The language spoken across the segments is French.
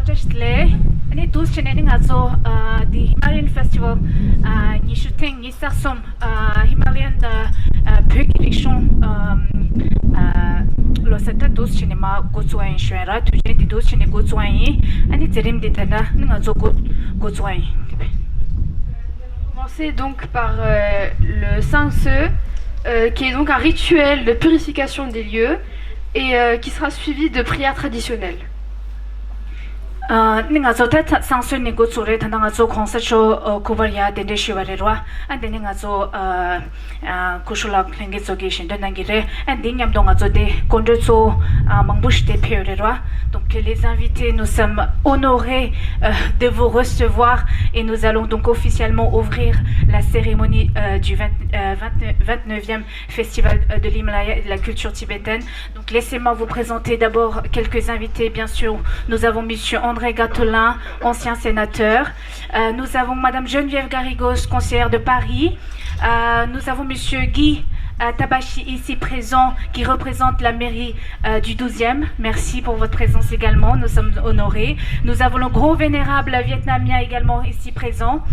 just le ani dus cheneni ngazo the Himalayan Festival ni shooting ni sarsom Himalayan pökirikshon lo seta dus chenema gozuan shwera tuje di dus chene gozuan ani zerim de tana ngazo gozuan. Commencer donc par le Saint-Se, qui est donc un rituel de purification des lieux et qui sera suivi de prières traditionnelles. Ninga zo ta sangsu ni go tsure ta nga zo khongsa cho kubarya de de shiware ro and de nga zo kushula klenge zo ge shin de nangire and de nyam dong zo de kondre zo mangbush de pere ro. Donc les invités, nous sommes honorés de vous recevoir et nous allons donc officiellement ouvrir la cérémonie du 29e festival de l'Himalaya et de la culture tibétaine. Donc laissez-moi vous présenter d'abord quelques invités. Bien sûr, nous avons monsieur André Gatelin, ancien sénateur. Nous avons madame Geneviève Garrigos, conseillère de Paris. Nous avons monsieur Guy Tabachi ici présent qui représente la mairie du 12e. Merci pour votre présence également, nous sommes honorés. Nous avons le gros vénérable vietnamien également ici présent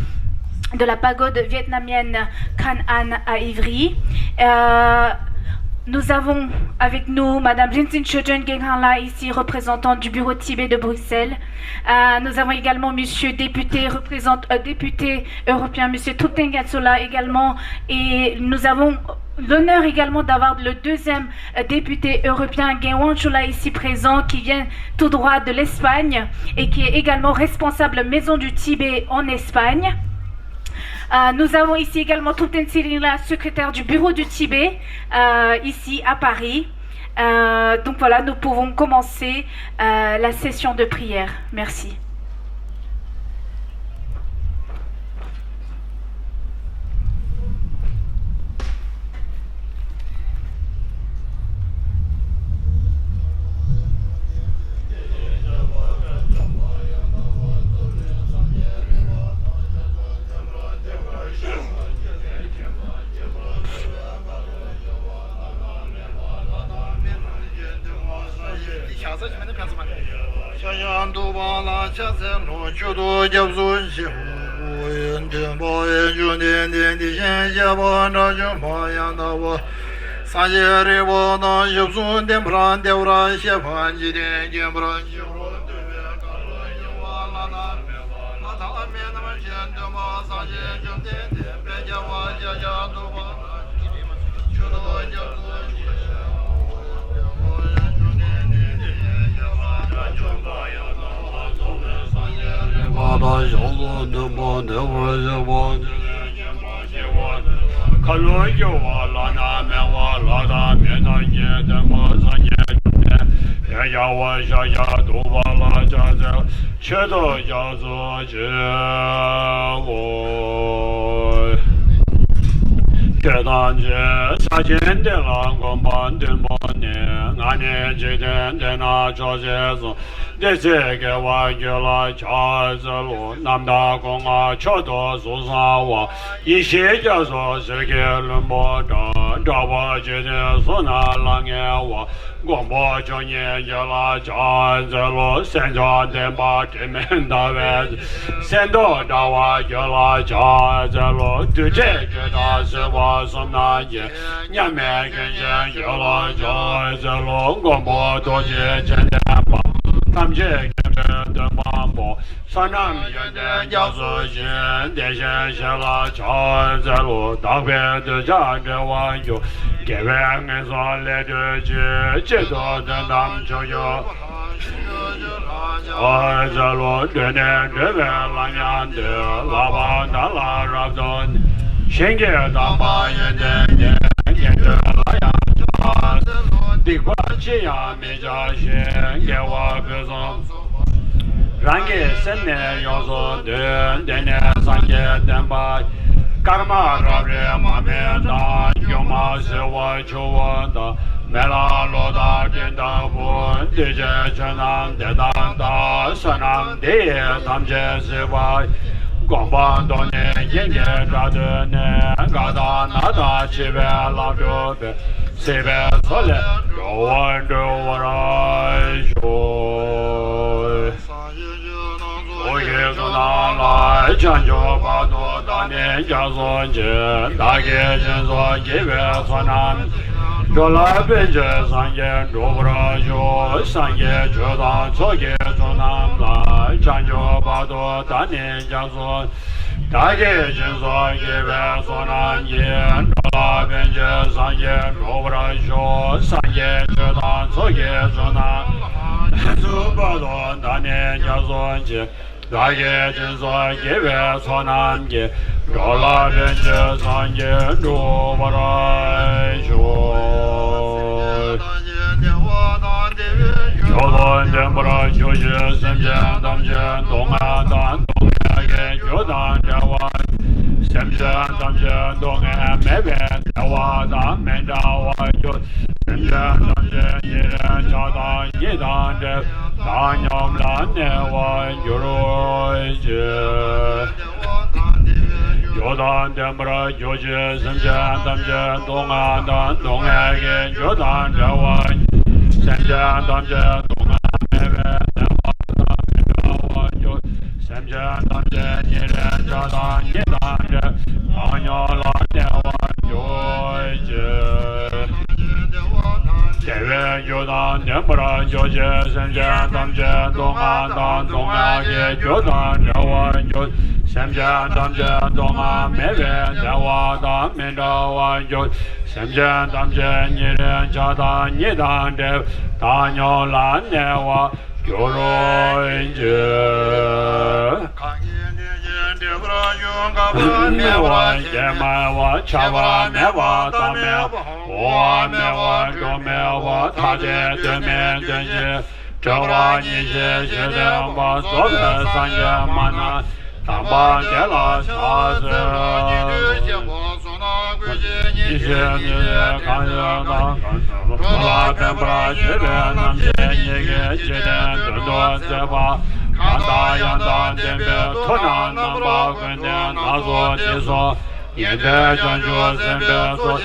de la pagode vietnamienne Khan An à Ivry. Nous avons avec nous Madame Jinsin Chojen Genghanla, ici représentante du bureau Tibet de Bruxelles. Nous avons également Monsieur député député européen Monsieur Thupten Gatsola également, et nous avons l'honneur également d'avoir le deuxième député européen Genwan Chula ici présent, qui vient tout droit de l'Espagne et qui est également responsable Maison du Tibet en Espagne. Nous avons ici également Thupten Sirila, secrétaire du bureau du Tibet, ici à Paris. Donc voilà, nous pouvons commencer la session de prière. Merci. Karma Rabre Mameda Yoma Sewa Chuvanda Mela Loda Kinda Bun Dije Chanam Dedanda Sanam De Tamje Sewa Gomba Done Yenge Radene Gada Nada Chive Labyobe Sebe Sole Yoan Do Warai Joy 오예 조나라 장조 바도 다네 자손제 다게 전소 예외 소남 조라 벤제 상예 로브라조 상예 조다 조게 조남라 장조 바도 다네 자손 다게 전소 예외 소남 예 조라 벤제 상예 로브라조 상예 조다 조게 조남 수바도 다네 자손제 다게 전소 예외 소남게 조라 벤제 상예 로브라조 교돈 덴브라 교시 셈젠 담젠 동아단 동해게 교단 대원 셈젠 담젠 동해 매베 대와단 맨다와 교 셈젠 담젠 예렌 자단 예단 대 단염란 내와 요로이제 교단 덴브라 교시 셈젠 담젠 동아단 동해게 교단 대원 셈젠 담젠 동아 매베 대와단 맨다와 교 셈젠 담젠 예렌 자단 예단 대 단염란 내와 요이제 대외 교단 덴브라 교시 셈젠 담젠 동아단 동해게 교단 대원 교 셈젠 담젠 동아 매베 대와단 맨다와 교 셈젠 담젠 예렌 자단 예단 대 단염란 내와 요로인제 매와 예매와 차와 매와 다매와 오매와 도매와 타제 되면 되지 저와 니제 시대와 소배 상예만나 담반대라 사스 이제니에 가야나 간사라 뱀브라 제베 남제니게 제덴 드도세바 간다얀단 덴베 토난 남바 근데 나소 지소 예대 전주 셈베소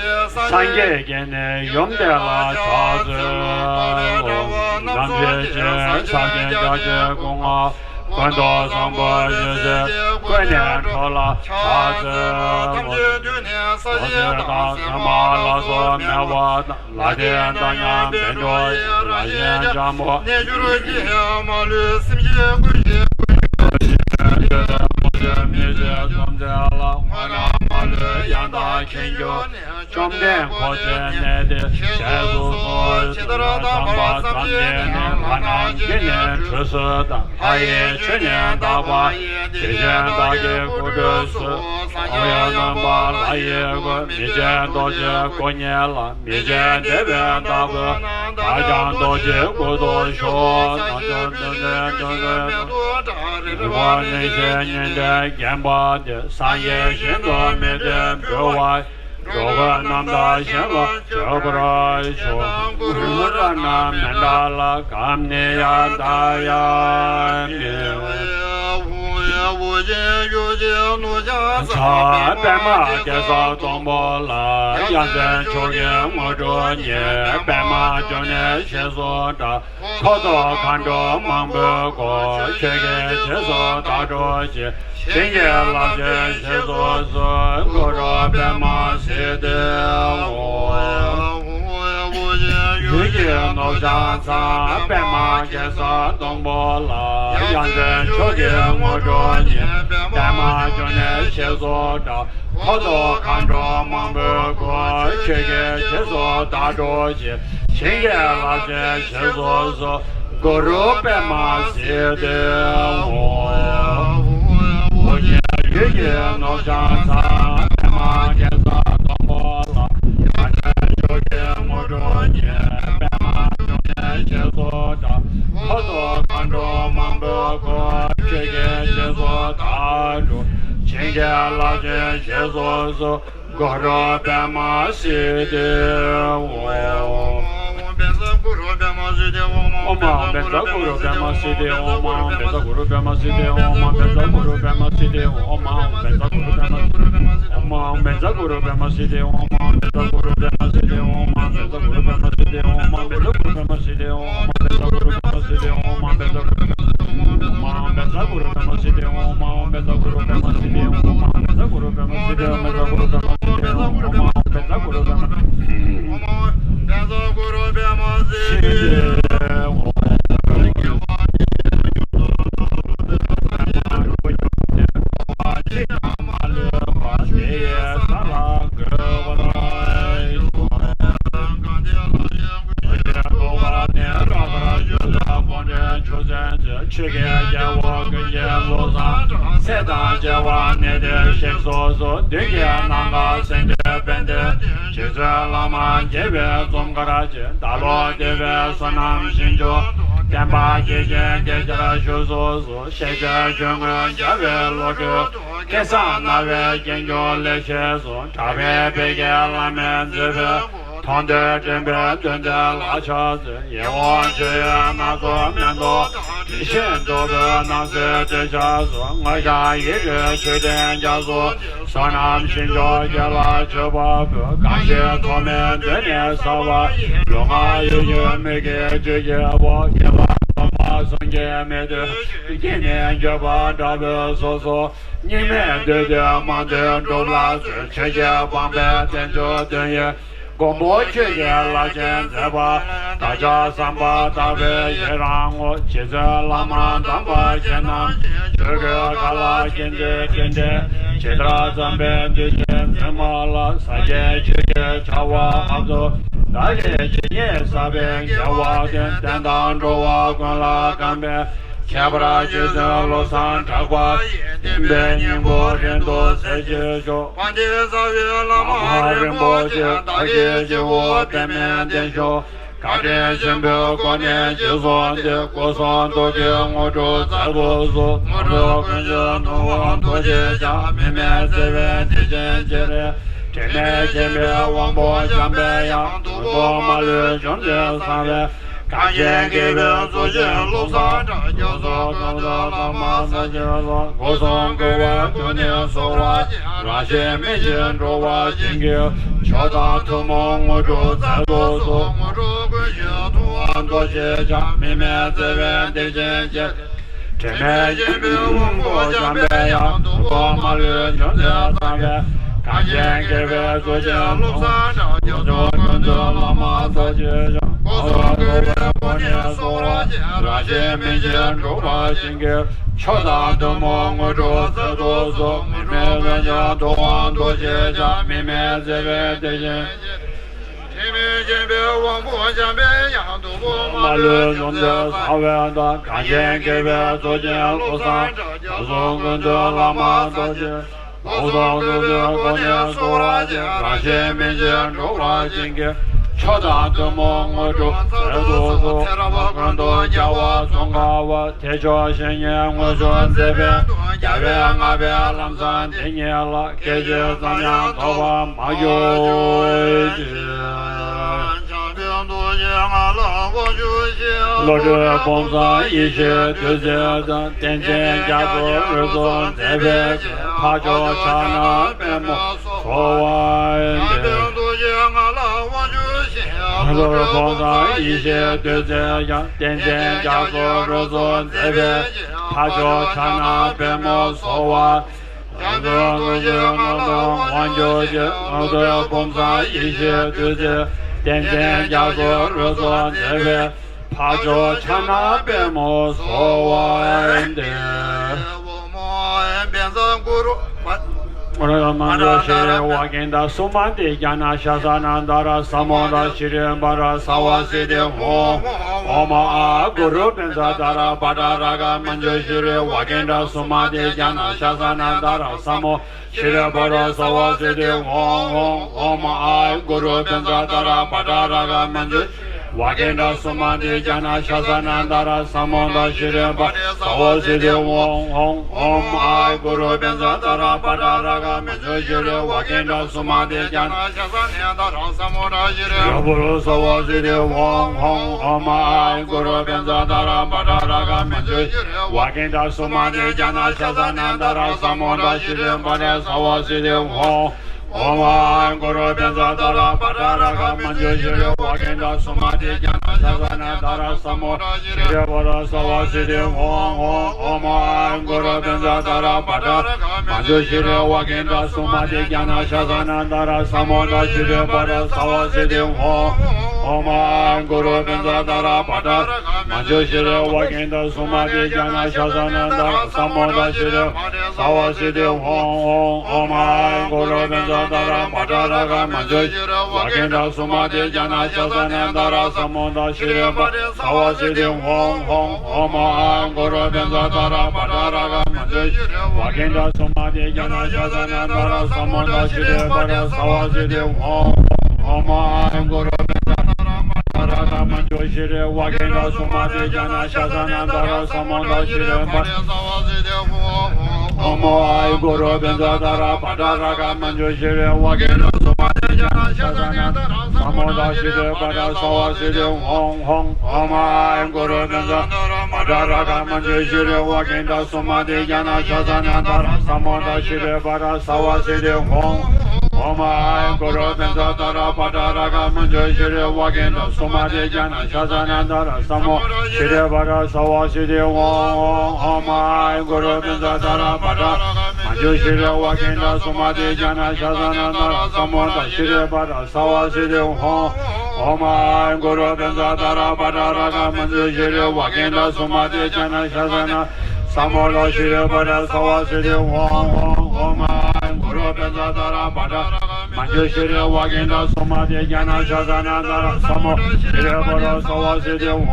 상계게네 용대라 사스 남제제 사계자제 공화 관도 상바 예제 관년 토라 사스 어제다 사마라소 메와 라젠 다냐 벤조 라젠 자모 내주르지 마르 심제 구제 미제 좀자라 와나마르 양다 켄교 좀된 고제네데 제수소 시드라다 삼제네 만안게네 추스다 하예 천년다바 제젠다게 구르스 오야나마 라예고 미젠도제 고녜라 미젠데벤다고 다장도제 구도쇼 원내제년대 겐바데 사예신도 메데 묘와 조건남다 신로 저브라이쇼 우르라나 맨달라 감내야 다야 차 배마께서 동보라 양전 초경 모조니에 배마 전에 शे소다 코도 간도 망보고 세계 제소 다조지 신계라제 शे소서 고로 배마 세대오 유계 노장사 배마께서 동보라 양전 초경 모조니 배마 전에 शे소다 코도 간도 망보고 세계 제소 다조지 신계라제 शे소서 고로 배마 세대오 유계 노장사 배마께서 동보라 양전 초경 모조니 배마 전에 शे소다 코도 간도 망보고 세계 제소 다조 신계라제 शे소서 고로 배마 세대오 Oma beza guru bema sidi oma beza guru bema sidi oma beza guru bema sidi oma beza guru bema oma beza guru bema sidi oma beza guru bema sidi oma beza guru bema sidi oma beza guru bema sidi oma beza guru bema Brahmaside Om Beza Om Beza Guru Brahmaside Om Beza Guru Brahmaside Om Beza Guru Brahmaside Om Beza Guru Brahmaside Om Beza Guru Brahmaside Tonder Jembe Dundel Achaz, Yewon Jaya Nazo Mendo, Shin Doga Naze Jaz, Maja Yig, Chuden Jazo, Sonam Shinjo Yala Jabab, Gashi Tome Dene Sawa, Yonga Yu Mege Jaya Yala, Songe Mede, Beginning Jaba Dabe Soso, Nime de Mande Dolas, Cheja Bambe Tenjo Denya. Gombo Chege La Jen Zeba, Taja Samba Tabe Yerango, Cheza Lama Damba Jenam, Chege Kala Kende Kende, Chedra Zambe Dijen Zemala, Saje Chege Chawa Abdo, Daje Chinye Sabe, Yawa Den Tendan Rowa Gunla Gambe, Chabra Cheza Losan Chagwa, Imbe Nimbo Rendo Seje Jo, Pande Sabe Lama Rimbo Je, Jiwo Temen Densho, Kade Shembe Kone Jizon De Koson Doje Ngojo Zagozo, Ngojo Kunje Nuwan Doje Ja, Mime Seve Dijen Jere, Tene Jembe Wambo Jambe Yang, Tubo Malu Jonde Sanve, Kajen Gebe Zoje Losan, Jozo Kondo Lama Sajezo, Koson Gowa Jone Sowa, Rashi Mijin Rowa Jingil, Chodan Tumong Ngojo Zagozo, Ngojo Kunje Tuwan Doje Ja, Mime Seve Dijen Jere, Tene Jembe Wambo Jambe Yang, Tubo Malu Jonde Sanve, Kajen Gebe Zoje Losan, Jozo Kondo Lama Sajezo, Koson Gowa Jone Sowa, Rashi Mijin Rowa Jingil, Chodan Tumong Ngojo Zagozo, Mime Venja Tuwan Doje Ja, Mime Seve Dijen Malu Jonde Savenda, Kajen Gebe Zoje Losan, Jozo Kondo Lama Doje, Koson Gowa Jone Sowa, Rashi Mijin Rowa Jingil, Chodan Tumong Ngojo Zagozo, Kondo Jawa Songawa, Tejo Shenye Ngojo Zebe, Yabe Ngabe Lamsan Tenyela, Keje Zanyang Towa Mayo Lode Bonza Ishe Tuze Tenjen Jago Rizon Zebe, Pajo Chana Bemo Sowa Lode Bonza Ishe Tuze Tenjen Jago Rizon Zebe, Pajo Chana Bemo Sowa Lode Bonza Ishe Tuze Tenjen Jago Rizon Zebe, Pajo Chana Bemo Sowa Mando Shire Wagenda Sumandi Jana Shazanandara Samonda Shire Bara Sawa Sidi Oma Guru Benzadara Badaraga Manjo Shire Wagenda Sumandi Jana Shazanandara Samo Shire Bara Sawa Sidi Oma Guru Benzadara Badaraga Manjo Wagenda Sumandi Jana Shazanandara Samonda Shire Bara Sawa Sidi Om Guru Benzadara Badaraga Manjo Shire Wagenda Sumandi Jana Shazanandara Samonda Shire Bara Sawa Sidi Om Guru Benzadara Badaraga Manjo Wagenda Sumandi Jana Shazanandara Samonda Shire Bara Sawa Sidi Om Guru Benza Dara Padaraga Manju Shri Wakenda Samadhi Jnana Shasana Dara Samo Shri Vara Sava Shri Om Guru Benza Dara Padaraga Manju Shri Wakenda Samadhi Jnana Shasana Dara Samo Shri Vara Sava Shri Om Guru Benza Dara Padaraga Manju Shri Wakenda Samadhi Jnana Shasana Dara Samo Shri Sava Shri Om Guru Benza Dara Padaraga Manju Shri Wakenda Samadhi Jnana Shasana Dara Samo Shri Sava Shri Om Guru Benza Dara Padaraga Manju Shri Wakenda Samadhi Jnana Shasana Dara Samo Shri Vara Sava Shri Om Guru Benza Dara Manju Shri Wakenda Samadhi Jnana Shasana Dara Samo Shri Om Guru Benza Dara Padaraga Manju Shri Wakenda Samadhi Jnana Shasana Dara Samo Shri Vara Sava Shri Om Guru Benza Dara Padaraga Manju Shri Wakenda Samadhi Jnana Shasana Dara Samo Shri Vara Sava Shri Om Guru Benza Dara Padaraga Manju Shri Wakenda Samadhi Jnana Shasana Dara Samo Shri Vara Sava Shri Om Guru Benza Dara Padaraga Manju Shri Wakenda Samadhi Jnana Shasana Dara Samo Shri Vara Sava Shri Om Guru Benza Dara Padaraga Manju Shri Wakenda Samadhi Jnana Shasana Samo Shri Vara Sava Shri Om Guru Benza Dara Padaraga Manju Shri Wakenda Samadhi Jnana Shasana Dara Samo Shri Vara Sava Shri Om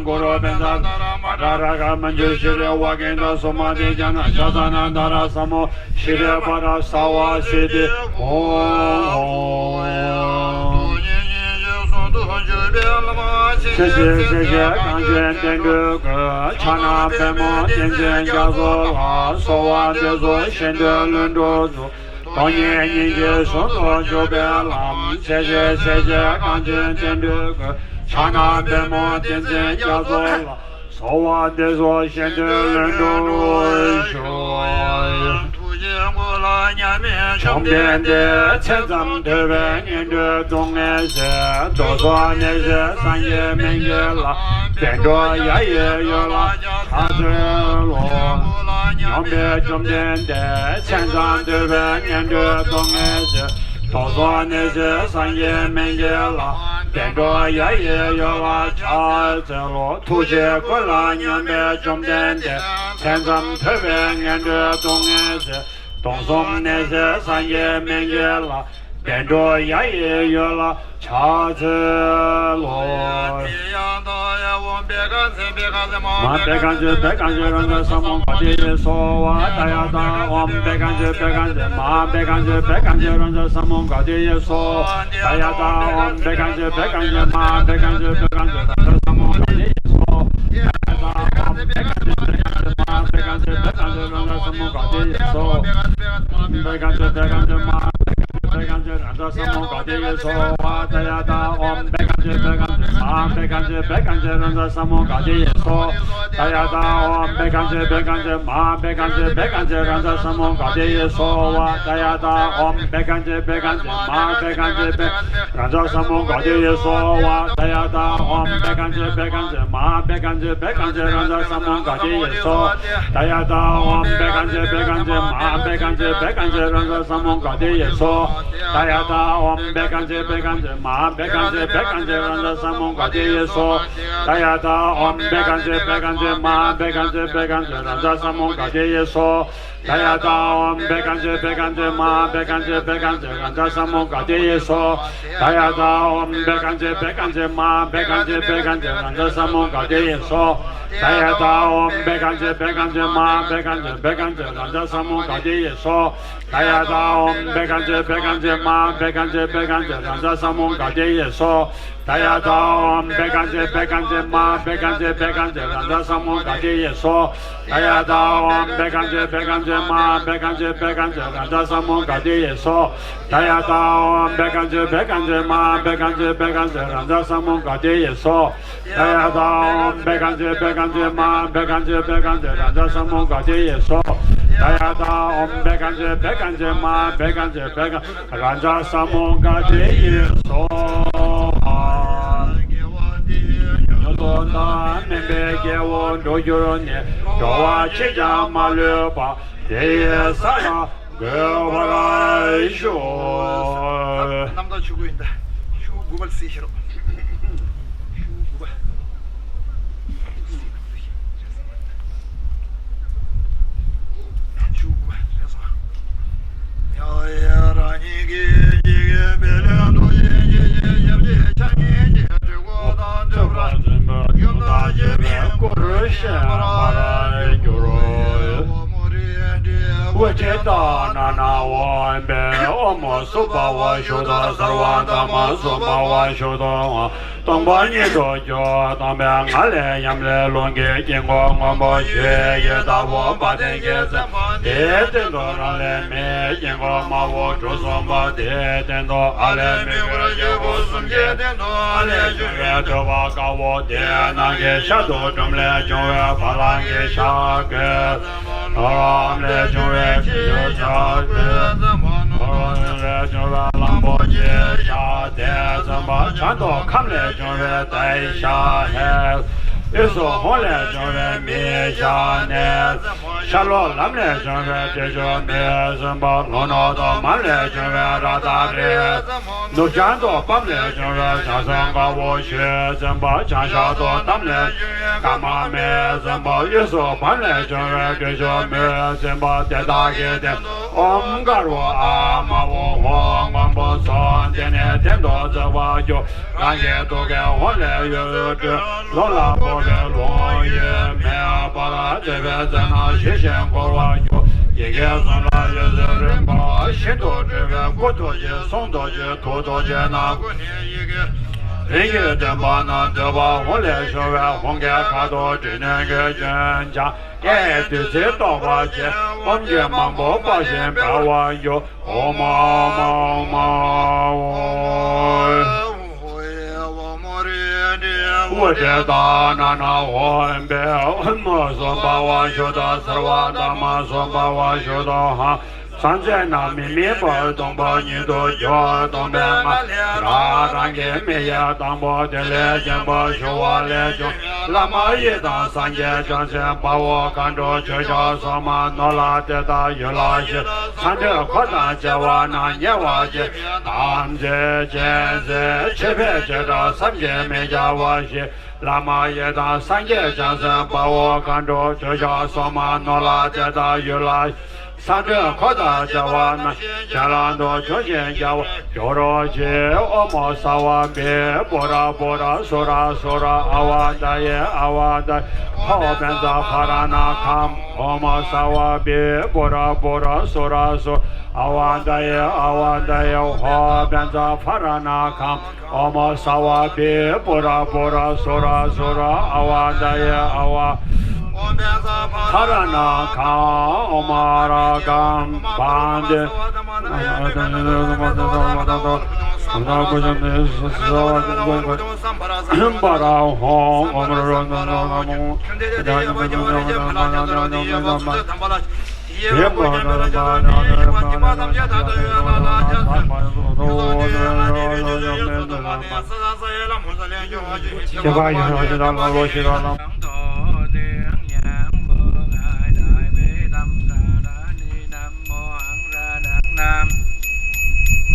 Guru Benza Dara Padaraga Manju Shri Wakenda Samadhi Jnana Shasana Dara Samo Shri Vara Sava Shri trong điện địa千丈对面念的东安些，多少那些三业明业了，变着也有了，他是罗。两边中间的千丈对面念的东安些，多少那些三业明业了，变着也有了，他是罗。土些过了两边中间的千丈对面念的东安些。东宋那些三业明业了，变着也有了，恰子罗。嘛别感觉，人家什么高低说话大呀大，我们别感觉，嘛别感觉，人家什么高低说大呀大，我们别感觉，嘛别感觉，人家什么高低说大呀大，我们别感觉，嘛别感觉，人家什么高低说。别感觉嘛，别感觉，让这什么高低说话大呀大，我们别感觉嘛，别感觉，让这什么高低说大呀大，我们别感觉嘛，别感觉，让这什么高低说话大呀大，我们别感觉嘛，别感觉，让这什么高低说话大呀大，我们别感觉嘛，别感觉，让这什么高低说大呀大，我们别感觉嘛，别感觉，让这什么高低说大呀大，我们别感觉嘛，别感觉，让这什么高低说大呀大，我们别感觉嘛，别感觉，让这什么高低说大呀大，我们别感觉嘛，别感觉，让这什么高低说大呀大，我们别感觉嘛，别感觉，让这什么高低说大呀大，我们别感觉嘛，别感觉，让这什么高低说大呀大，我们别感觉嘛，别感觉，让这什么高低说大呀大，我们别感觉嘛，别感觉，让这什么高低说大呀大，我们别感觉嘛，别感觉，让这什么高低说大呀大，我们别感觉嘛，别感觉，让这什么高低说大呀大，我们别感觉嘛，别感觉，让这什么高低说 Dayada om bekanje bekanje ma bekanje beka ranja samonga de so Yodona nembege wo dojurone dowa chija maleba de sala gewara isho 남자 주구인다. 주구발 쓰시로. 주구발. 주구발. 그래서 야야라니게 이게 벨란도 예예예 장이게 주고 단저라. 여가제베 고르샤 마라이 교로. Vajeta nana wambe omo supa wa shuda sarva dhamma supa wa shuda tongpa ni dojo tongpe ngale yamle longe jingo ngombo shwe ye davo patenge se de tendo rale me jingo ma wo chusomba de tendo ale me kura ye wo sumje tendo ale jungwe toba ka wo de nange shadu chumle jungwe palange shake Ram le jure yo cha de Ram le jure lambo je sha de Zamba chan do kam le jure dai sha he Iso hon le jure mi sha ne Shalo lam le jure de jo me Zamba lono do man le jure ra da re No chan do pam le jure cha sang ga wo xue Zamba chan sha do tam le Kama me Zamba iso pan le jure de jo me Zamba de da ge de Om ga ro a ma wo hong wang bo son de ne ten do ze wa yo Gan ye do ge hon le yu de Lo la bo ge lo ye me a ba la de be ze na xie xian guo wa yo Ye ge zon la ye ze ren ba Xin do zhe ge gu do je song do je tu do je na gu ni ye ge 人也真把那这把我来说完，红给看到这那个人家，哎，对这道把钱，我们这忙不发现把我有，哦妈，我这大那我别，我说把我修到十万大妈说把我修到哈。 山在那面面包东包你都叫东北嘛，那当给没呀当包的来见包修完来就，那么一当三节张先把我赶着去叫什么那拉的大有那些，看着扩大接完那年娃些，当这现在切片接着三节没叫我些。 那么一当三节张先把我赶着去叫什么那拉的大有那些。 三者扩大叫我那，加兰多出现叫我，叫着去我莫萨瓦别，波拉索拉阿瓦达耶，后边子哈拉那康，我莫萨瓦别，波拉索阿瓦达耶，后边子哈拉那康，我莫萨瓦别，波拉索阿瓦达耶阿瓦。 Harana ka omara gam bande bara hong omara namu Nam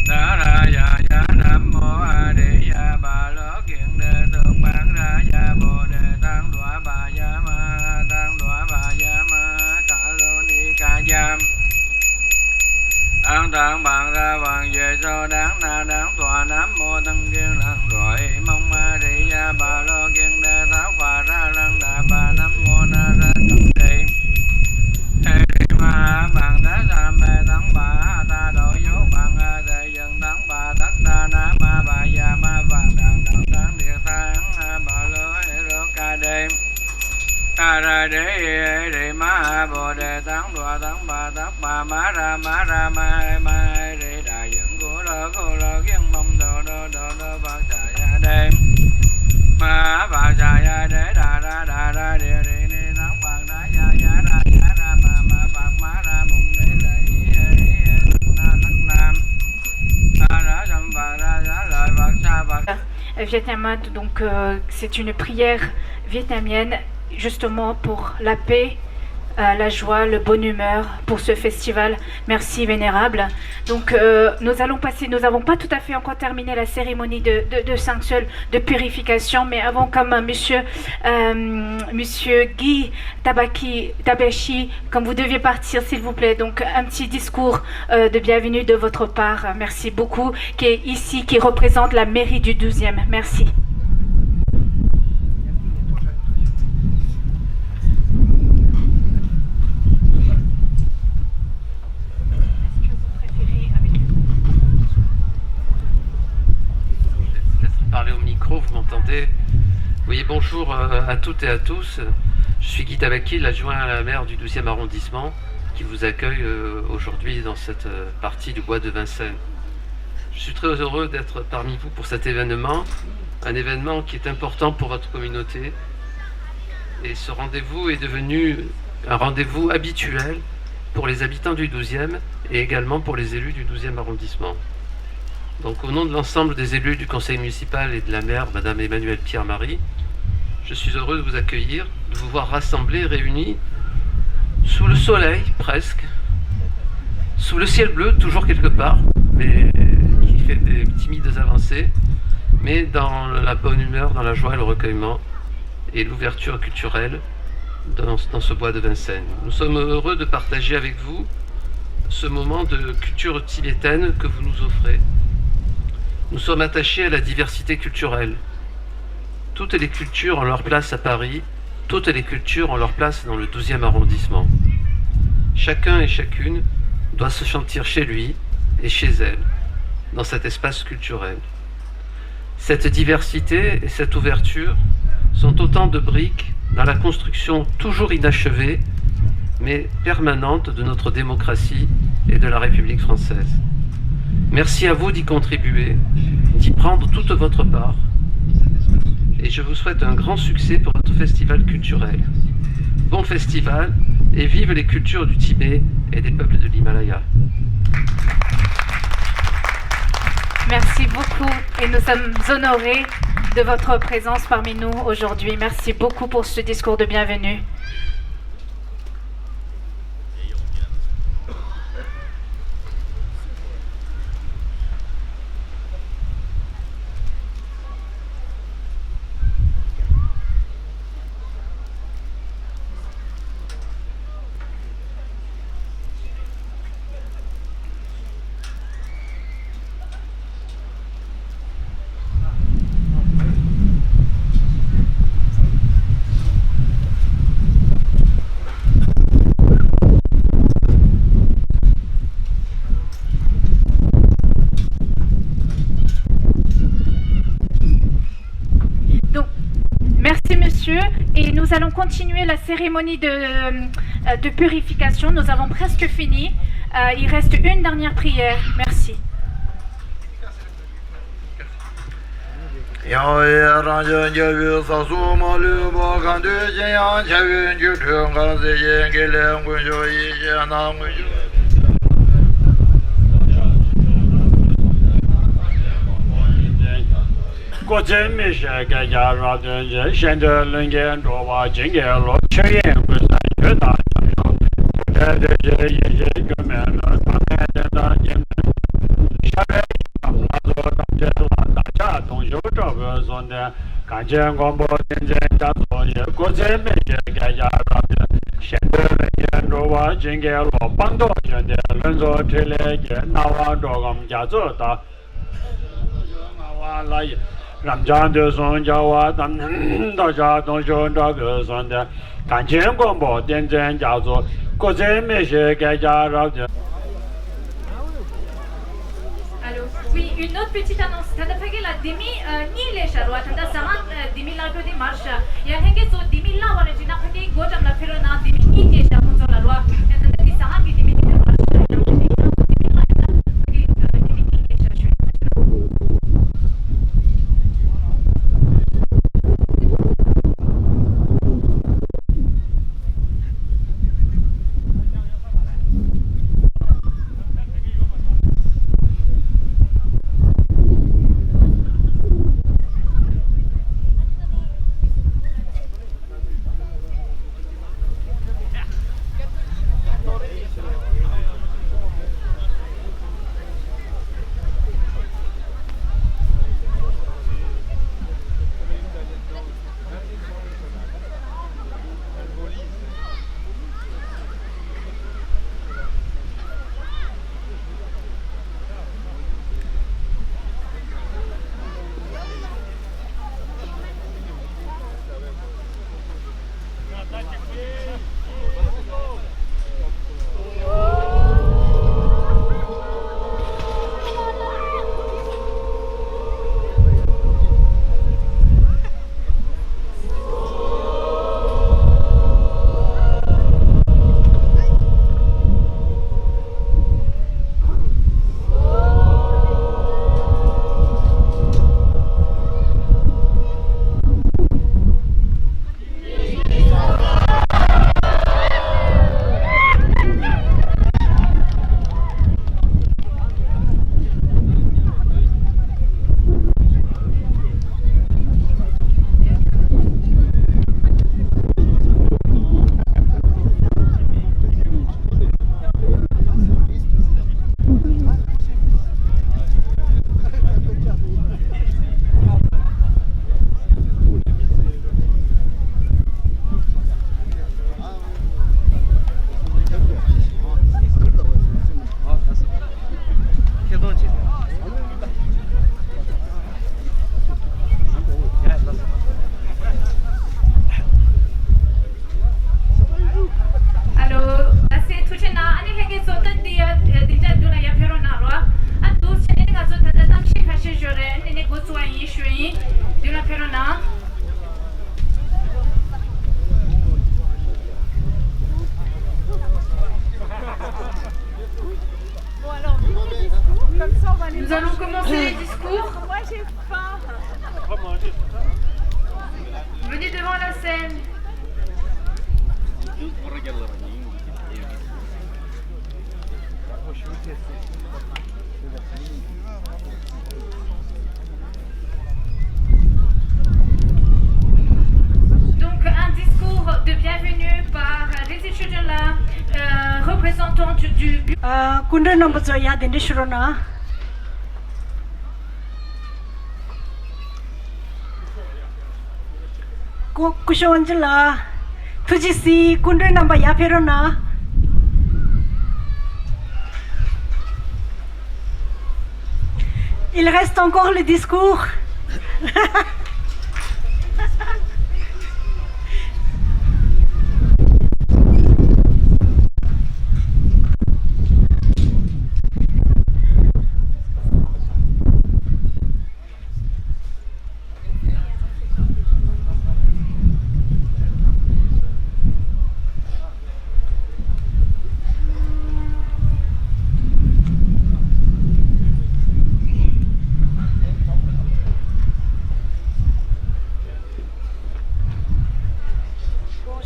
Đa Ra Ya Nam Mô A Di Đà Bà Lô Kiện Đề Tượng Bản Ra Ya Bồ Đề Tăng Đọa Bà Ya Ma Cả Lô Ni Ca Giam Tăng Tăng Bằng Ra Bằng Về So Đáng Na Đáng Tòa Nam Mô Tăng Kiên Lăng Rọi Mong A Di Đà Bà Lô Kiện Đề Tháo Phà Ra Lăng Đà Bà Nam Mô Na Ra Tăng Trì Ma bằng đá sam bê thắng bà ta độ dấu bằng đề dân thắng bà tất đa na ma bà già ma vàng đàn đạo tháng địa tháng bà lưới rửa ca đêm ca ra để ma bồ đề tháng đọa tháng bà tất bà má ra ma để đại dẫn của lơ kiến mong đồ bạc xà đêm ma bạc xà để đà ra địa ni tháng bạc đá ra ma bạc má ra vietnamienne, donc c'est une prière vietnamienne justement pour la paix, la joie, le bonne humeur pour ce festival. Merci vénérable. Donc nous avons pas tout à fait encore terminé la cérémonie de Saint-Seul de purification, mais avant comme monsieur Guy Tabachi, comme vous deviez partir s'il vous plaît, donc un petit discours de bienvenue de votre part. Merci beaucoup, qui est ici, qui représente la mairie du 12e. Merci. Parler au micro, vous m'entendez? Oui, bonjour à toutes et à tous. Je suis Guy Tabaki, l'adjoint à la maire du 12e arrondissement, qui vous accueille aujourd'hui dans cette partie du bois de Vincennes. Je suis très heureux d'être parmi vous pour cet événement, un événement qui est important pour votre communauté. Et ce rendez-vous est devenu un rendez-vous habituel pour les habitants du 12e et également pour les élus du 12e arrondissement. Donc au nom de l'ensemble des élus du conseil municipal et de la maire, Madame Emmanuelle Pierre-Marie, je suis heureux de vous accueillir, de vous voir rassemblés, réunis, sous le soleil presque, sous le ciel bleu, toujours quelque part, mais qui fait des timides avancées, mais dans la bonne humeur, dans la joie, le recueillement et l'ouverture culturelle dans ce bois de Vincennes. Nous sommes heureux de partager avec vous ce moment de culture tibétaine que vous nous offrez. Nous sommes attachés à la diversité culturelle. Toutes les cultures ont leur place à Paris, toutes les cultures ont leur place dans le 12e arrondissement. Chacun et chacune doit se sentir chez lui et chez elle, dans cet espace culturel. Cette diversité et cette ouverture sont autant de briques dans la construction toujours inachevée, mais permanente de notre démocratie et de la République française. Merci à vous d'y contribuer, d'y prendre toute votre part. Et je vous souhaite un grand succès pour votre festival culturel. Bon festival et vive les cultures du Tibet et des peuples de l'Himalaya. Merci beaucoup et nous sommes honorés de votre présence parmi nous aujourd'hui. Merci beaucoup pour ce discours de bienvenue. Et nous allons continuer la cérémonie de purification. Nous avons presque fini. Il reste une dernière prière. Merci. Cô chế mi xe cái nhà ra đến giờ hiện giờ lên cái đồ và chính cái lo chơi yên của sai cái đó để cái mẹ nó thằng mẹ nó nhìn sao đấy là rồi cảm giác là đại gia đồng yếu cho cái số này cảm giác con bố hiện giờ đã rồi cô chế mi xe cái nhà ra đến hiện giờ lên cái đồ và chính cái lo bằng đồ hiện giờ lên rồi thì lấy cái nào đồ cầm giá trị đó nào lại làm cha de son giáo hóa tâm đạo cha đồng xuân đó cái son de cảm giác con bộ tiền chân giáo dục có thể mấy些cái家绕的。 Alors, oui, une autre petite annonce. Tanda phage la demi ni le sharwa tanda saman demi la to di marcha. Ya henge so demi la wala jina phage gotam la phero na demi ni je sha mun la lwa. Tanda di saman ki demi ni marcha. Nous allons commencer les discours. Venez devant la scène. Donc un discours de bienvenue par les étudiants là, représentants du Kundra number Zoya Dendishurona. Kushonjala. Tujisi Kundra number Yapirona. Il reste encore le discours.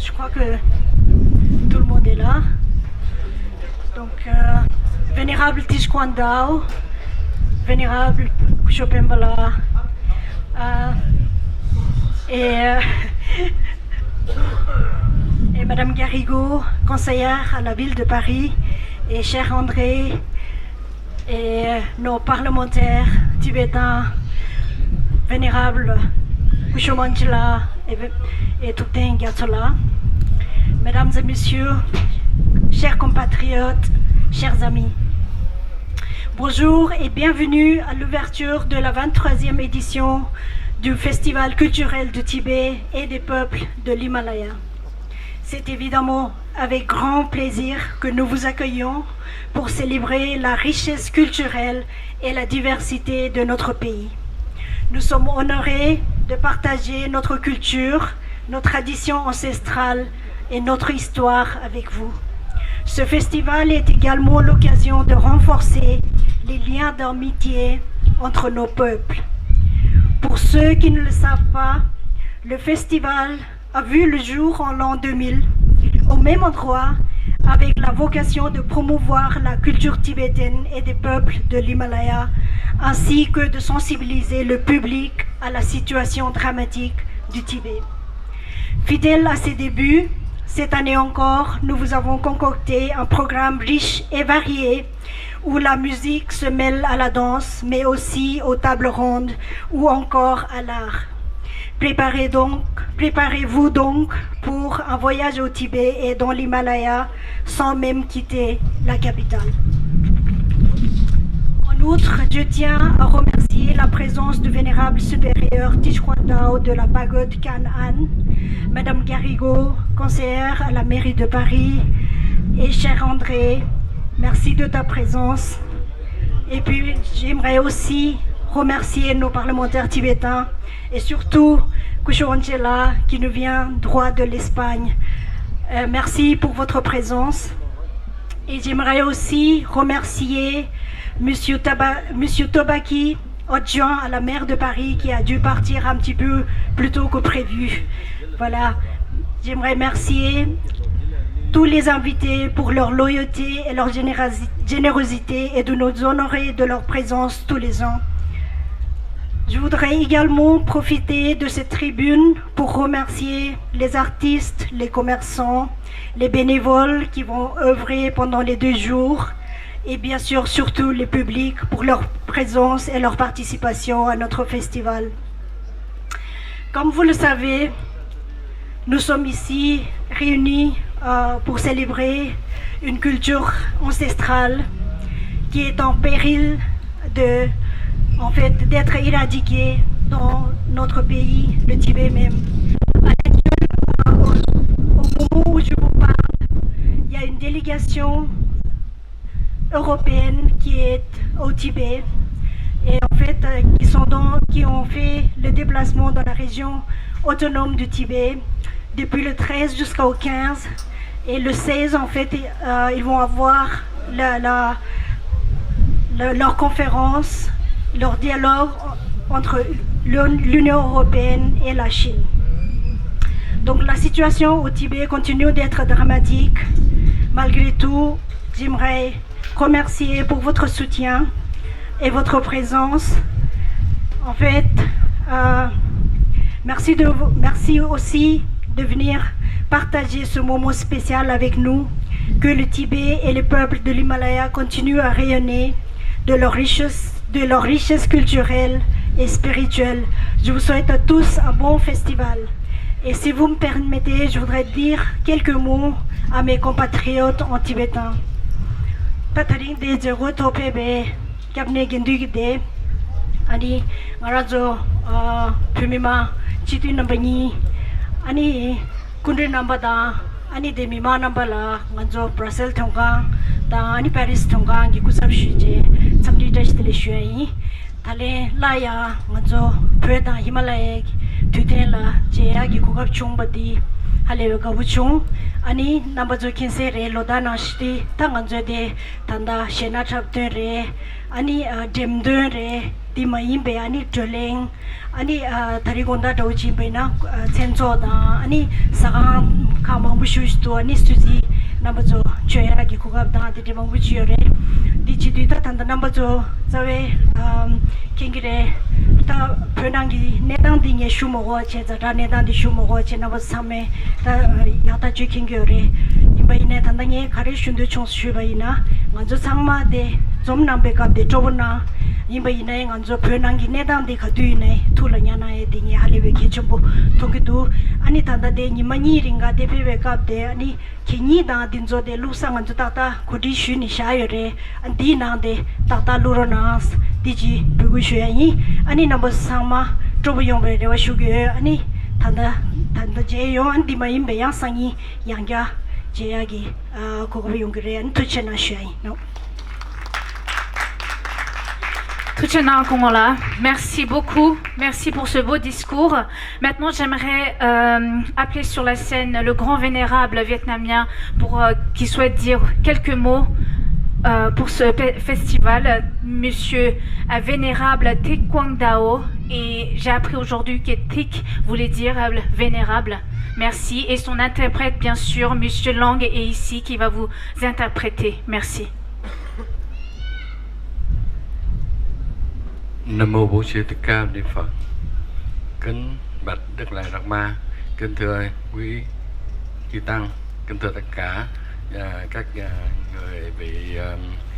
Je crois que tout le monde est là. Donc, vénérable Tishkwandao, vénérable Chopembala, et Madame Garrigou, conseillère à la ville de Paris, et cher André, et nos parlementaires tibétains, vénérable Kushomanchila et Tukten Gatsola, mesdames et messieurs, chers compatriotes, chers amis, bonjour et bienvenue à l'ouverture de la 23e édition du Festival culturel du Tibet et des peuples de l'Himalaya. C'est évidemment avec grand plaisir que nous vous accueillons pour célébrer la richesse culturelle et la diversité de notre pays. Nous sommes honorés de partager notre culture, nos traditions ancestrales et notre histoire avec vous. Ce festival est également l'occasion de renforcer les liens d'amitié entre nos peuples. Pour ceux qui ne le savent pas, le festival a vu le jour en l'an 2000, au même endroit, avec la vocation de promouvoir la culture tibétaine et des peuples de l'Himalaya, ainsi que de sensibiliser le public à la situation dramatique du Tibet. Fidèle à ses débuts, cette année encore, nous vous avons concocté un programme riche et varié où la musique se mêle à la danse, mais aussi aux tables rondes ou encore à l'art. Préparez-vous donc pour un voyage au Tibet et dans l'Himalaya sans même quitter la capitale. En outre, je tiens à remercier la présence du vénérable supérieur Tishkwandao de la pagode Kan'an, Madame Garrigou, conseillère à la mairie de Paris, et cher André, merci de ta présence. Et puis, j'aimerais aussi remercier nos parlementaires tibétains et surtout Kushoanchela qui nous vient droit de l'Espagne. Merci pour votre présence. Et j'aimerais aussi remercier Monsieur Tobaki, adjoint à la maire de Paris, qui a dû partir un petit peu plus tôt que prévu. Voilà, j'aimerais remercier tous les invités pour leur loyauté et leur générosité et de nous honorer de leur présence tous les ans. Je voudrais également profiter de cette tribune pour remercier les artistes, les commerçants, les bénévoles qui vont œuvrer pendant les 2 jours et bien sûr surtout les publics pour leur présence et leur participation à notre festival. Comme vous le savez, nous sommes ici réunis pour célébrer une culture ancestrale qui est en péril d'être éradiquée dans notre pays, le Tibet même. Au moment où je vous parle, il y a une délégation européenne qui est au Tibet et qui ont fait le déplacement dans la région autonome du Tibet depuis le 13 jusqu'au 15 et le 16 ils vont avoir leur conférence, leur dialogue entre l'Union européenne et la Chine. Donc la situation au Tibet continue d'être dramatique. Malgré tout, j'aimerais remercier pour votre soutien et votre présence. En fait, merci aussi de venir partager ce moment spécial avec nous, que le Tibet et les peuples de l'Himalaya continuent à rayonner de leur richesse culturelle et spirituelle. Je vous souhaite à tous un bon festival. Et si vous me permettez, je voudrais dire quelques mots à mes compatriotes en tibétain. Tataring de Jero Topebe, Kapne Gendugide, Ani Marajo, Pumima, Chitu Nambani, Ani Kundri Nambada, Ani de Mima Nambala, Ganjo Brussels Tonga, Da Ani Paris Tonga, Gikusab Shuje, Samdi Dash Teleshui, Tale Laya, Ganjo, Peda Himalaya, Tutela, Jea Gikugab Chumbadi, Halewe Gabuchung, Ani Nambajo Kinsere, Lodana Shti, Tanganjo de Tanda Shena Chapter Re, Ani Demdun Re, Dimaimbe, Ani Joleng, Ani Tarigonda Doji Bena, Senso da, Ani Sagan Kamambushusto, Ani Suzi, Nambajo, Joya Gikugab da, the Demambuchiore, Dichidita Tanda Nambajo, Zawe, Kingire, Ta Penangi, Nedandi Shumoche, the Nedandi Shumoche, Navasame, Yata Jikingore, Imbaine Tandange, Karishundu Chons Shubaina, Manzo Sangma de Zomnambeka de Jobona, Imbaine, Anzo Penangi, Nedandi Kadune, Tulanyana, Dingy Haliwe Kichumbo, Tokidu, Anitanda de Nimaniringa, de Pevekap de Ani, Kinida, Dinzo de Lusang and Tata, Kudishuni Shire, and Dina de Tata Luronas, Digi, Bugushui, Ani number Sama, Troboyombe, de Washugu, Ani Tanda Jayo, and Dimaimbe Yasangi, Yanga, Jayagi, Kokoyungre, and Tuchena Shay. No. Tuchena Kongola, merci beaucoup, merci pour ce beau discours. Maintenant, j'aimerais appeler sur la scène le grand vénérable vietnamien pour qu'il souhaite dire quelques mots pour ce festival, Monsieur Vénérable Thich Quang Dao. Et j'ai appris aujourd'hui que Thich voulait dire vénérable. Merci. Et son interprète, bien sûr, Monsieur Lang est ici qui va vous interpréter. Merci. Nam mô Bổn Sư Thích Ca Ni Phật. Kính bạch Đức Lạy Đạt Ma, kính thưa quý chư tăng, kính thưa tất cả các người bị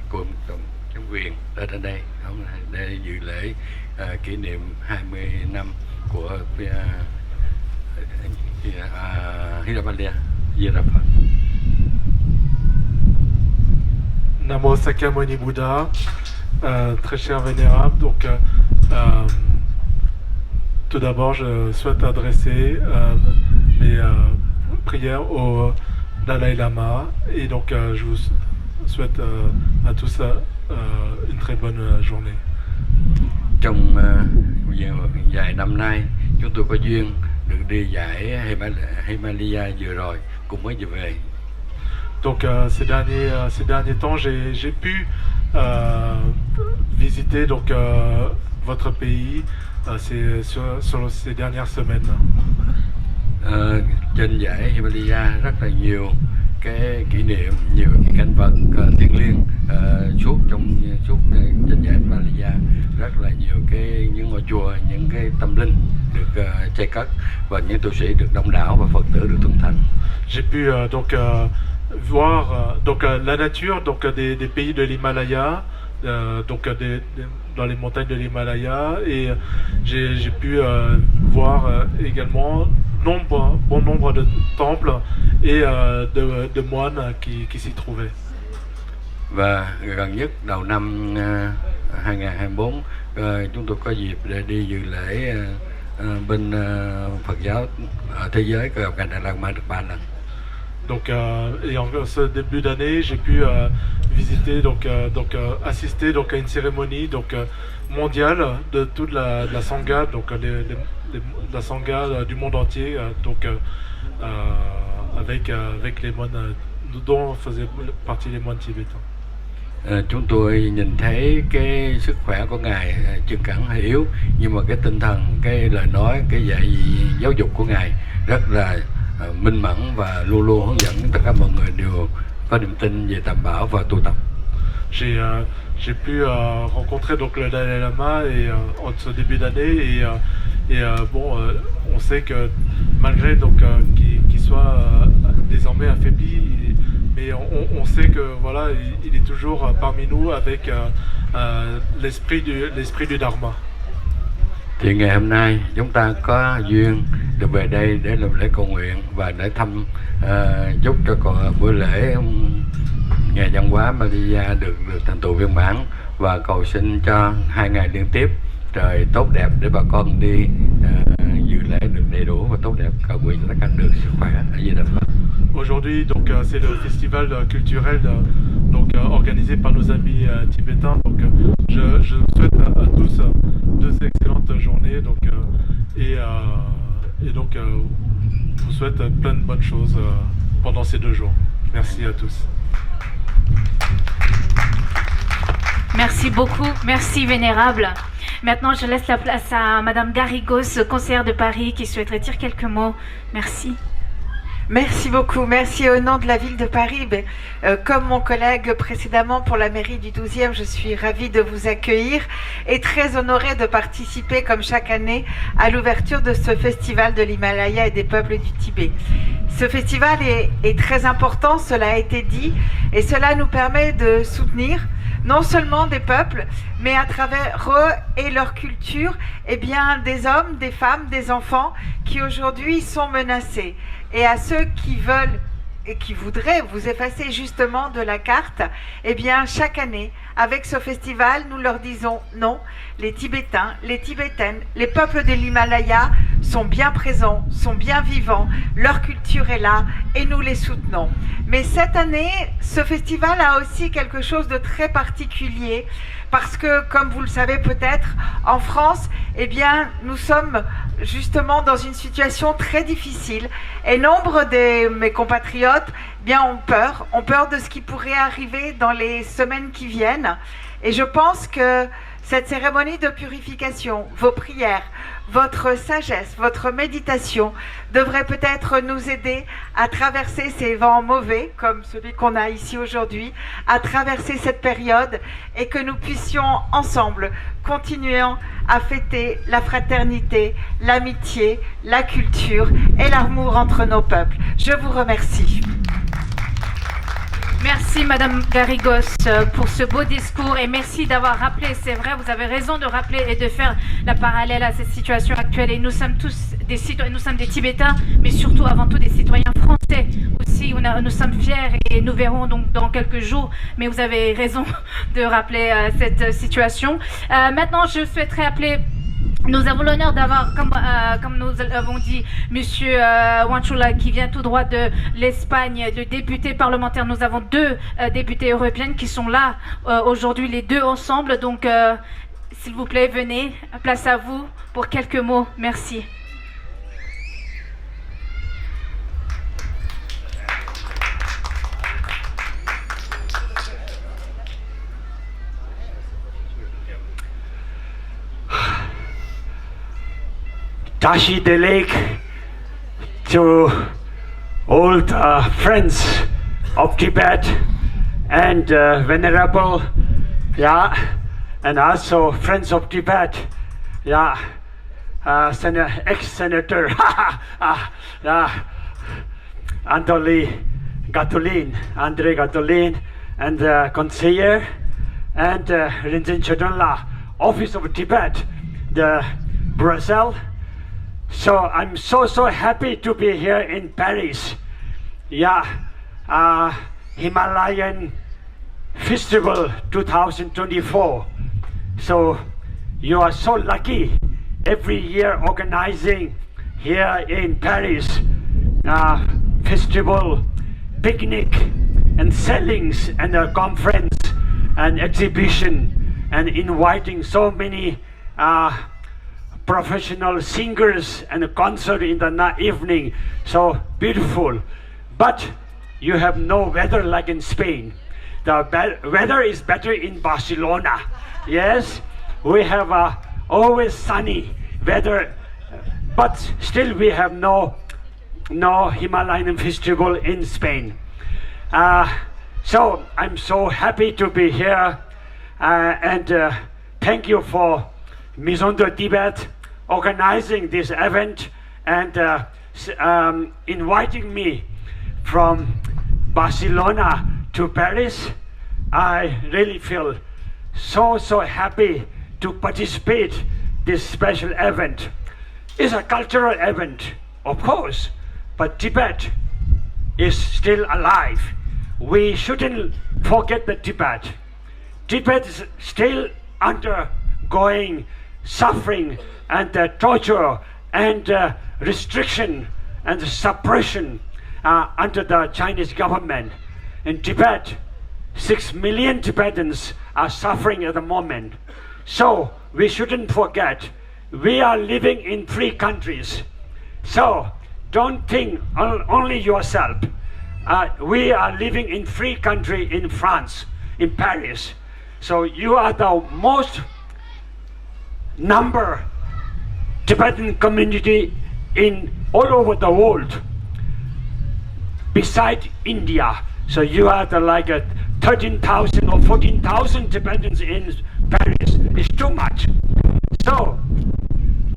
cùng chính quyền ở đây để dự lễ kỷ niệm 20 năm của Himalaya. Di Đà Phật. Namo Sakyamuni Bouddha. Très cher vénérable, donc tout d'abord je souhaite adresser mes prières au Dalai Lama et donc je vous souhaite à tous une très bonne journée. Trong vài năm nay chúng tôi có duyên được đi giải Himalaya vừa rồi cũng mới về. Donc ces derniers temps j'ai pu visiter donc votre pays sur ces dernières semaines. Trên dãy Himalaya rất là nhiều cái kỷ niệm, nhiều cái cảnh vật thiêng liêng suốt trên dãy Himalaya, rất là nhiều những ngôi chùa, những cái tâm linh được xây cất và những tu sĩ được đông đảo và Phật tử được thuần thành. J'ai pu donc voir la nature des pays de l'Himalaya, dans les montagnes de l'Himalaya, et j'ai pu voir également bon nombre de temples et de moines qui s'y trouvaient. Và gần nhất đầu năm 2024 chúng tôi có dịp để đi dự lễ bên Phật giáo ở thế giới có gặp Ngài Dalai Lama được 3 lần. Donc, et en ce début d'année, j'ai pu visiter, assister à une cérémonie mondiale de toute la Sangha, la Sangha du monde entier, avec les moines dont faisaient partie les moines tibétains. chúng tôi nhìn thấy cái sức khỏe của Ngài chưa cẳng hiểu, nhưng mà cái tinh thần, cái lời nói, cái dạy giáo dục của Ngài rất là minh mẫn và luôn luôn hướng dẫn tất cả mọi người đều có niềm tin về Tam Bảo và tu tập. J'ai pu rencontrer donc le Dalai Lama en ce début d'année on sait que malgré donc qu'il soit désormais affaibli, mais on sait que voilà il est toujours parmi nous avec l'esprit du Dharma. Thì ngày hôm nay chúng ta có duyên được về đây để làm lễ cầu nguyện và để thăm chúc cho buổi lễ ngày văn hóa Malaysia được thành tựu viên mãn, và cầu xin cho 2 ngày liên tiếp trời tốt đẹp để bà con đi dự lễ được đầy đủ và tốt đẹp, cầu nguyện cho tất cả được sức khỏe. A Di Đà Phật. Aujourd'hui, donc c'est le festival culturel organisé par nos amis tibétains. Donc je souhaite à tous 2 excellentes journées. Donc je vous souhaite plein de bonnes choses pendant ces 2 jours. Merci à tous. Merci beaucoup, merci Vénérable. Maintenant, je laisse la place à Madame Garrigos, conseillère de Paris, qui souhaiterait dire quelques mots. Merci. Merci beaucoup. Merci au nom de la ville de Paris. Comme mon collègue précédemment pour la mairie du 12e, je suis ravie de vous accueillir et très honorée de participer comme chaque année à l'ouverture de ce festival de l'Himalaya et des peuples du Tibet. Ce festival est très important, cela a été dit, et cela nous permet de soutenir non seulement des peuples, mais à travers eux et leur culture, des hommes, des femmes, des enfants qui aujourd'hui sont menacés. Et à ceux qui veulent et qui voudraient vous effacer justement de la carte, chaque année, avec ce festival, nous leur disons non, les Tibétains, les Tibétaines, les peuples de l'Himalaya sont bien présents, sont bien vivants, leur culture est là et nous les soutenons. Mais cette année, ce festival a aussi quelque chose de très particulier parce que, comme vous le savez peut-être, en France, nous sommes justement dans une situation très difficile et nombre de mes compatriotes ont peur de ce qui pourrait arriver dans les semaines qui viennent. Et je pense que cette cérémonie de purification, vos prières, votre sagesse, votre méditation devrait peut-être nous aider à traverser ces vents mauvais, comme celui qu'on a ici aujourd'hui, à traverser cette période et que nous puissions ensemble continuer à fêter la fraternité, l'amitié, la culture et l'amour entre nos peuples. Je vous remercie. Merci Madame Garrigos pour ce beau discours et merci d'avoir rappelé, c'est vrai, vous avez raison de rappeler et de faire la parallèle à cette situation actuelle. Et nous sommes tous des citoyens, nous sommes des Tibétains, mais surtout avant tout des citoyens français aussi. Nous sommes fiers et nous verrons donc dans quelques jours, mais vous avez raison de rappeler cette situation. Maintenant, je souhaiterais appeler... Nous avons l'honneur d'avoir, comme nous avons dit, Monsieur Wanchula qui vient tout droit de l'Espagne, le député parlementaire. Nous avons 2 députés européennes qui sont là aujourd'hui, les 2 ensemble. Donc, s'il vous plaît, venez, place à vous pour quelques mots. Merci. Tashi Delek, to old friends of Tibet and venerable, and also friends of Tibet, ex-senator, Andre Gatolin, and conseiller, and Rinzin Chodonla, Office of Tibet, the Brussels. So I'm so happy to be here in Paris. Himalayan Festival 2024. So you are so lucky every year organizing here in Paris festival, picnic and sellings and a conference and exhibition and inviting so many professional singers and a concert in the evening. So beautiful. But you have no weather like in Spain. the weather is better in Barcelona. Yes, we have always sunny weather, but still we have no Himalayan festival in Spain. So I'm so happy to be here, and thank you for Maison de Tibet organizing this event and inviting me from Barcelona to Paris. I really feel so happy to participate this special event. It's a cultural event, of course, but Tibet is still alive. We shouldn't forget the Tibet. Tibet is still undergoing suffering and torture and restriction and suppression under the Chinese government. In Tibet, 6 million Tibetans are suffering at the moment. So we shouldn't forget, we are living in free countries. So don't think only yourself. We are living in free country in France, in Paris. So you are the most number Tibetan community in all over the world, beside India. So you are the 13,000 or 14,000 Tibetans in Paris. It's too much. So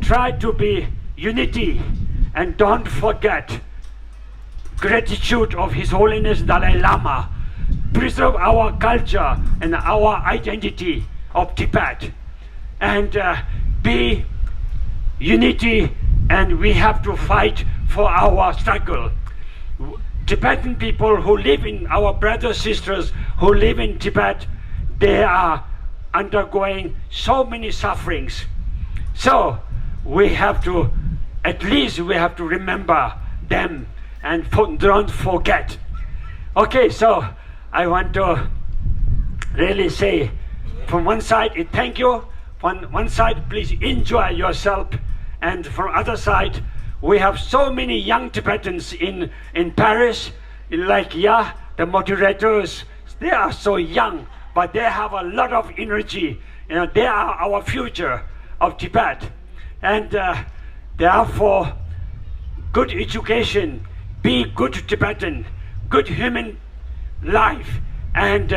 try to be unity and don't forget gratitude of His Holiness Dalai Lama. Preserve our culture and our identity of Tibet, and be unity, and we have to fight for our struggle. Tibetan people who live in, our brothers sisters who live in Tibet, they are undergoing so many sufferings. So we have to, at least we have to remember them and don't forget. Okay, so I want to really say, from one side, thank you. From one side, please enjoy yourself. And from other side, we have so many young Tibetans in Paris, the moderators. They are so young, but they have a lot of energy. They are our future of Tibet. And therefore, good education, be good Tibetan, good human life, and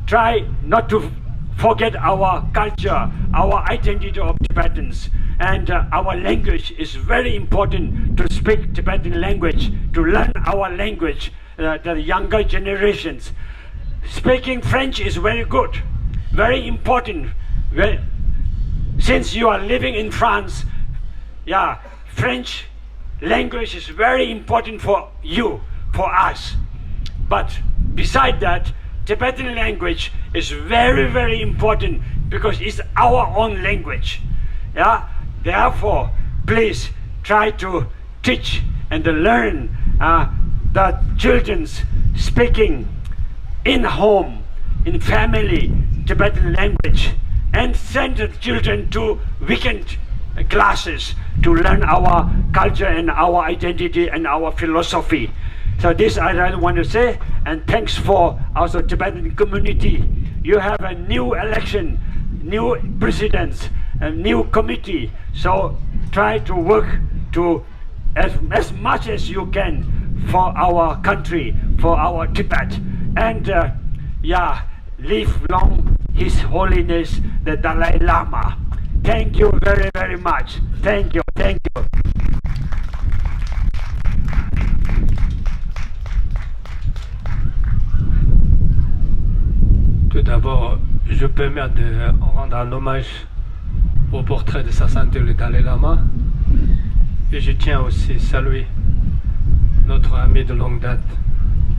try not to forget our culture, our identity of Tibetans. And our language is very important, to speak Tibetan language, to learn our language, the younger generations. Speaking French is very good, very important. Since you are living in France, French language is very important for you, for us. But beside that, Tibetan language is very, very important because it's our own language. Therefore, please try to teach and learn the children's speaking in home, in family, Tibetan language, and send the children to weekend classes to learn our culture and our identity and our philosophy. So this I really want to say, and thanks for also Tibetan community. You have a new election, new presidents, a new committee. So try to work to as much as you can for our country, for our Tibet, and live long His Holiness the Dalai Lama. Thank you very, very much. Thank you. Thank you. Tout d'abord, je permets de rendre un hommage au portrait de Sa Sainteté le Dalai Lama, et je tiens aussi à saluer notre ami de longue date,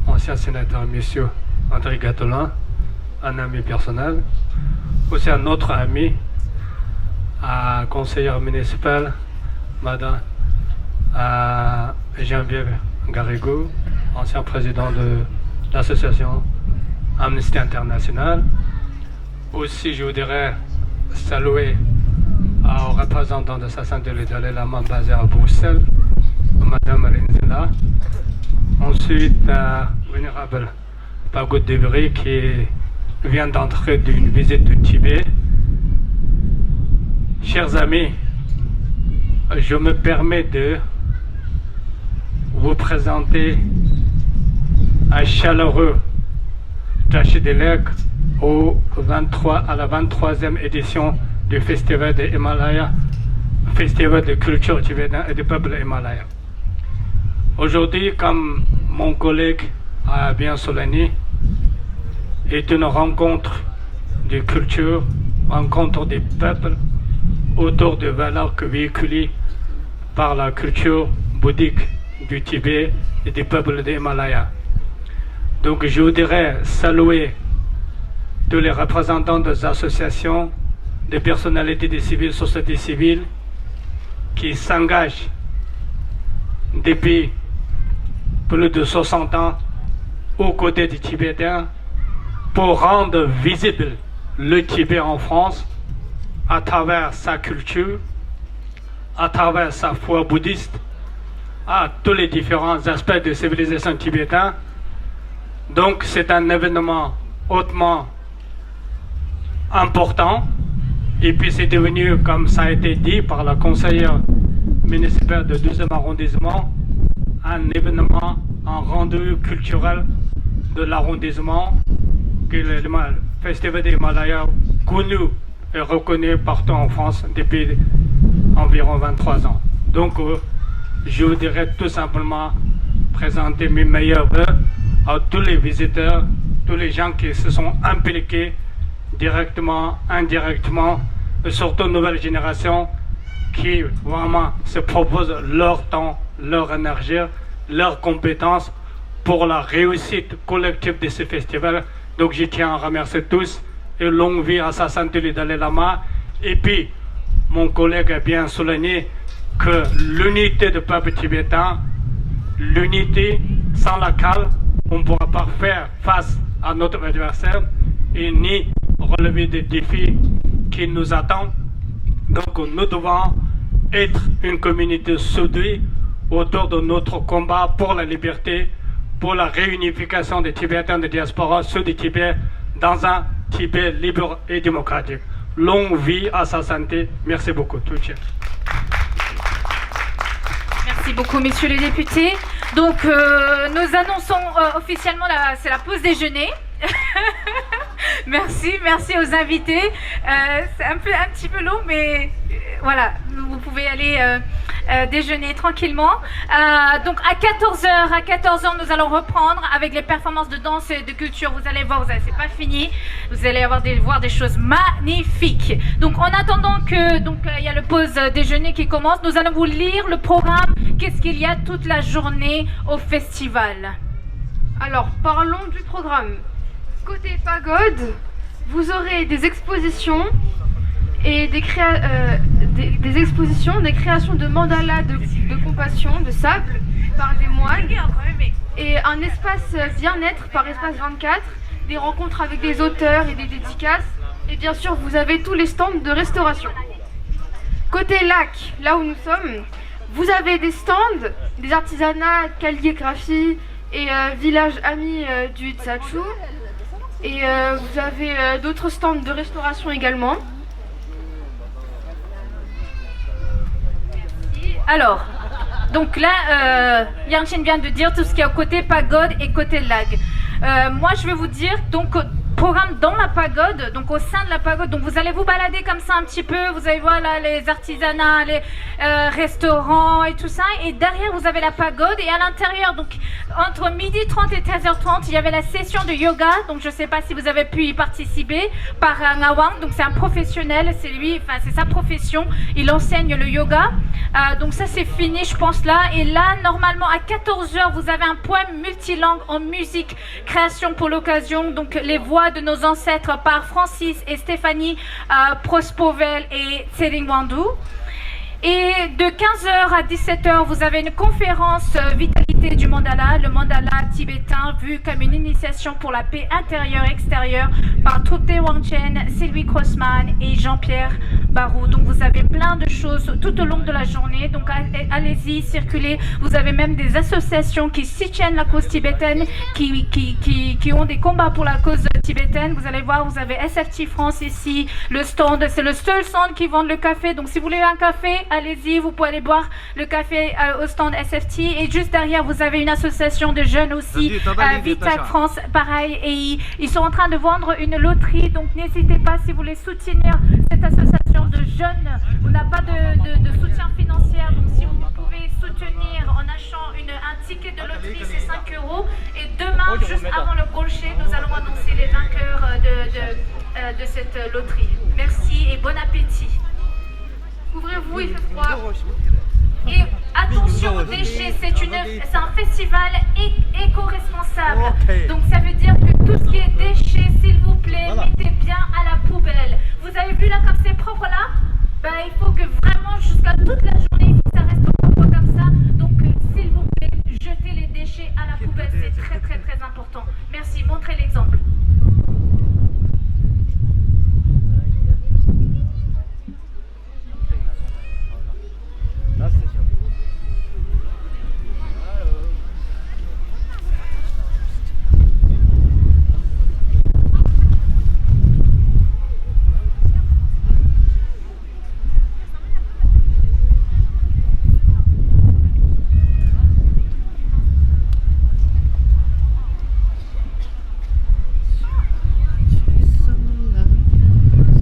ancien sénateur monsieur André Gattelin, un ami personnel, aussi un autre ami, conseillère municipale, madame Geneviève Garrigou, ancien président de l'association Amnesty International. Aussi, je voudrais saluer aux représentants de Sa Sainteté le Dalai Lama basé à Bruxelles, Madame Renzela. Ensuite, vénérable Pagode d'Evry qui vient d'entrer d'une visite du Tibet. Chers amis, je me permets de vous présenter un chaleureux Tachidelek à la 23e édition du Festival des Himalayas, Festival de culture tibétaine et du peuple himalaya. Aujourd'hui, comme mon collègue a bien souligné, est une rencontre de culture, rencontre des peuples autour des valeurs véhiculées par la culture bouddhique du Tibet et des peuples des Himalayas. Donc je voudrais saluer tous les représentants des associations, des personnalités des civils, sociétés civiles, qui s'engagent depuis plus de 60 ans aux côtés des Tibétains pour rendre visible le Tibet en France à travers sa culture, à travers sa foi bouddhiste, à tous les différents aspects de civilisation tibétaine. Donc c'est un événement hautement important. Et puis c'est devenu, comme ça a été dit par la conseillère municipale du 12e arrondissement, un événement, un rendez-vous culturel de l'arrondissement, que le Festival des Himalayas connu et reconnu partout en France depuis environ 23 ans. Donc je voudrais tout simplement présenter mes meilleurs vœux à tous les visiteurs, tous les gens qui se sont impliqués directement, indirectement, et surtout nouvelle génération qui vraiment se proposent leur temps, leur énergie, leurs compétences pour la réussite collective de ce festival. Donc je tiens à remercier tous et longue vie à sa santé le Dalai Lama. Et puis mon collègue a bien souligné que l'unité du peuple tibétain, l'unité sans laquelle on ne pourra pas faire face à notre adversaire et ni relever des défis qui nous attendent. Donc nous devons être une communauté soudée autour de notre combat pour la liberté, pour la réunification des Tibétains de diaspora sur du Tibet dans un Tibet libre et démocratique. Longue vie à sa santé. Merci beaucoup. Merci beaucoup, messieurs les députés. Donc, nous annonçons officiellement c'est la pause déjeuner. Merci aux invités. C'est un petit peu long, mais voilà, vous pouvez aller déjeuner tranquillement. Donc à 14h, nous allons reprendre avec les performances de danse et de culture. Vous allez voir, c'est pas fini. Vous allez voir des choses magnifiques. Donc en attendant que il y a le pause déjeuner qui commence, nous allons vous lire le programme. Qu'est-ce qu'il y a toute la journée au festival? Alors parlons du programme. Côté pagode, vous aurez des expositions et des expositions, des créations de mandalas de compassion, de sable par des moines, et un espace bien-être par espace 24, des rencontres avec des auteurs et des dédicaces, et bien sûr vous avez tous les stands de restauration. Côté lac, là où nous sommes, vous avez des stands, des artisanats, calligraphie et village ami du Tsachu. Et vous avez d'autres stands de restauration également. Alors, donc là, Yang-Chen vient de dire tout ce qu'il y a côté pagode et côté lag. Moi, je vais vous dire, donc, programme dans la pagode, donc au sein de la pagode. Donc vous allez vous balader comme ça un petit peu, vous allez voir là les artisanats, les restaurants et tout ça. Et derrière, vous avez la pagode. Et à l'intérieur, donc entre 12h30 et 13h30, il y avait la session de yoga. Donc je ne sais pas si vous avez pu y participer par Ngawang. Donc c'est un professionnel, c'est sa profession. Il enseigne le yoga. Donc ça c'est fini, je pense là. Et là, normalement à 14h, vous avez un poème multilangue en musique, création pour l'occasion. Donc les voix de nos ancêtres par Francis et Stéphanie Prospovel et Tsering Wandu. Et de 15h à 17h, vous avez une conférence vitalité l'unicité du mandala, le mandala tibétain vu comme une initiation pour la paix intérieure-extérieure par Trupte Wangchen, Sylvie Crossman et Jean-Pierre Barou. Donc vous avez plein de choses tout au long de la journée, donc allez-y, circulez. Vous avez même des associations qui soutiennent la cause tibétaine, qui ont des combats pour la cause tibétaine. Vous allez voir, vous avez SFT France ici, le stand, c'est le seul stand qui vend le café, donc si vous voulez un café, allez-y, vous pouvez aller boire le café au stand SFT. Et juste derrière, vous avez une association de jeunes aussi, Vitac France, pareil, et ils sont en train de vendre une loterie, donc n'hésitez pas si vous voulez soutenir cette association de jeunes. On n'a pas de soutien financier, donc si vous pouvez soutenir en achetant un ticket de loterie, c'est 5 €. Et demain, juste avant le crochet, nous allons annoncer les vainqueurs de cette loterie. Merci et bon appétit. Ouvrez-vous, il fait froid. Et attention aux déchets, c'est un festival éco-responsable. Donc ça veut dire que tout ce qui est déchets, s'il vous plaît, mettez bien à la poubelle. Vous avez vu là comme c'est propre là? Il faut que vraiment jusqu'à toute la journée, il faut que ça reste propre comme ça. Donc s'il vous plaît, jetez les déchets à la poubelle, c'est très très très important. Merci, montrez l'exemple.